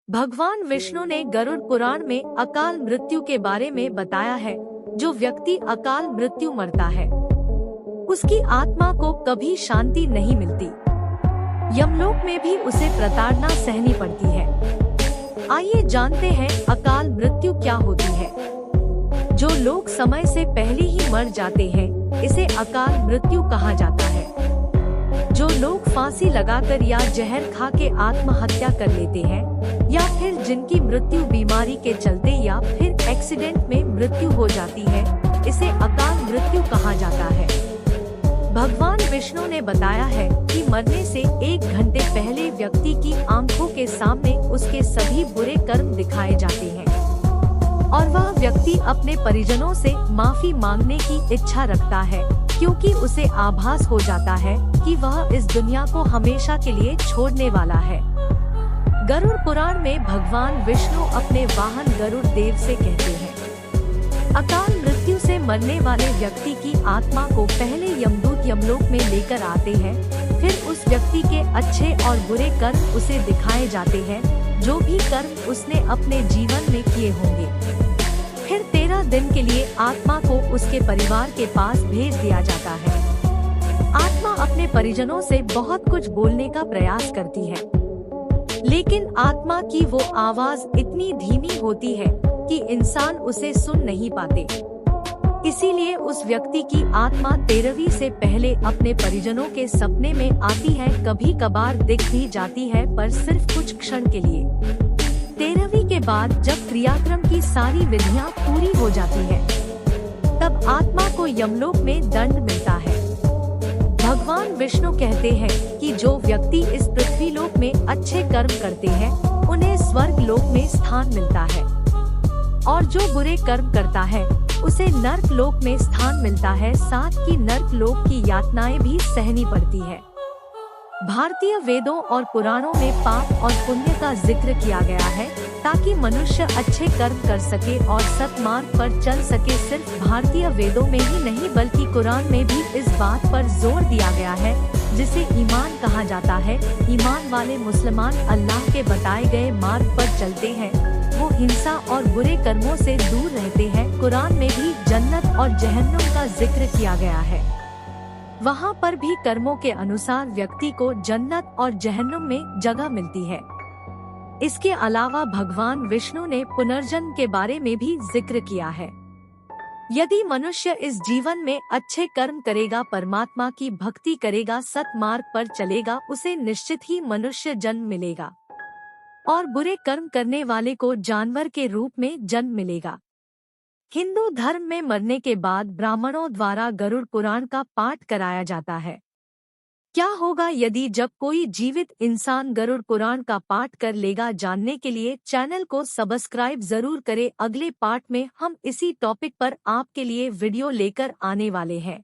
भगवान विष्णु ने गरुड़ पुराण में अकाल मृत्यु के बारे में बताया है। जो व्यक्ति अकाल मृत्यु मरता है उसकी आत्मा को कभी शांति नहीं मिलती। यमलोक में भी उसे प्रताड़ना सहनी पड़ती है। आइए जानते हैं अकाल मृत्यु क्या होती है। जो लोग समय से पहले ही मर जाते हैं इसे अकाल मृत्यु कहा जाता है। जो लोग फांसी लगाकर या जहर खा के आत्महत्या कर लेते हैं या फिर जिनकी मृत्यु बीमारी के चलते या फिर एक्सीडेंट में मृत्यु हो जाती है इसे अकाल मृत्यु कहा जाता है। भगवान विष्णु ने बताया है कि मरने से 1 घंटे पहले व्यक्ति की आंखों के सामने उसके सभी बुरे कर्म दिखाए जाते हैं और वह व्यक्ति अपने परिजनों से माफी मांगने की इच्छा रखता है, क्योंकि उसे आभास हो जाता है कि वह इस दुनिया को हमेशा के लिए छोड़ने वाला है। गरुड़ पुराण में भगवान विष्णु अपने वाहन गरुड़ देव से कहते हैं, अकाल मृत्यु से मरने वाले व्यक्ति की आत्मा को पहले यमदूत यमलोक में लेकर आते हैं। फिर उस व्यक्ति के अच्छे और बुरे कर्म उसे दिखाए जाते हैं, जो भी कर्म उसने अपने जीवन में किए होंगे। फिर 13 दिन के लिए आत्मा को उसके परिवार के पास भेज दिया जाता है। आत्मा अपने परिजनों से बहुत कुछ बोलने का प्रयास करती है, लेकिन आत्मा की वो आवाज इतनी धीमी होती है कि इंसान उसे सुन नहीं पाते। इसीलिए उस व्यक्ति की आत्मा 13वीं से पहले अपने परिजनों के सपने में आती है। कभी कभार दिख भी जाती है, पर सिर्फ कुछ क्षण के लिए। 13वीं के बाद जब क्रियाक्रम की सारी विधियां पूरी हो जाती है तब आत्मा को यमलोक में दंड मिलता है। भगवान विष्णु कहते हैं कि जो व्यक्ति इस पृथ्वी लोक में अच्छे कर्म करते हैं उन्हें स्वर्ग लोक में स्थान मिलता है, और जो बुरे कर्म करता है उसे नर्क लोक में स्थान मिलता है। साथ ही नर्क लोक की यातनाएं भी सहनी पड़ती है। भारतीय वेदों और पुराणों में पाप और पुण्य का जिक्र किया गया है ताकि मनुष्य अच्छे कर्म कर सके और सत्मार्ग पर चल सके। सिर्फ भारतीय वेदों में ही नहीं बल्कि कुरान में भी इस बात पर जोर दिया गया है, जिसे ईमान कहा जाता है। ईमान वाले मुसलमान अल्लाह के बताए गए मार्ग पर चलते हैं, वो हिंसा और बुरे कर्मों से दूर रहते हैं। कुरान में भी जन्नत और जहन्नुम का जिक्र किया गया है। वहाँ पर भी कर्मों के अनुसार व्यक्ति को जन्नत और जहन्नुम में जगह मिलती है। इसके अलावा भगवान विष्णु ने पुनर्जन्म के बारे में भी जिक्र किया है। यदि मनुष्य इस जीवन में अच्छे कर्म करेगा, परमात्मा की भक्ति करेगा, सत्मार्ग पर चलेगा, उसे निश्चित ही मनुष्य जन्म मिलेगा और बुरे कर्म करने वाले को जानवर के रूप में जन्म मिलेगा। हिंदू धर्म में मरने के बाद ब्राह्मणों द्वारा गरुड़ पुराण का पाठ कराया जाता है। क्या होगा यदि जब कोई जीवित इंसान गरुड़ पुराण का पाठ कर लेगा? जानने के लिए चैनल को सब्सक्राइब जरूर करें। अगले पार्ट में हम इसी टॉपिक पर आपके लिए वीडियो लेकर आने वाले हैं।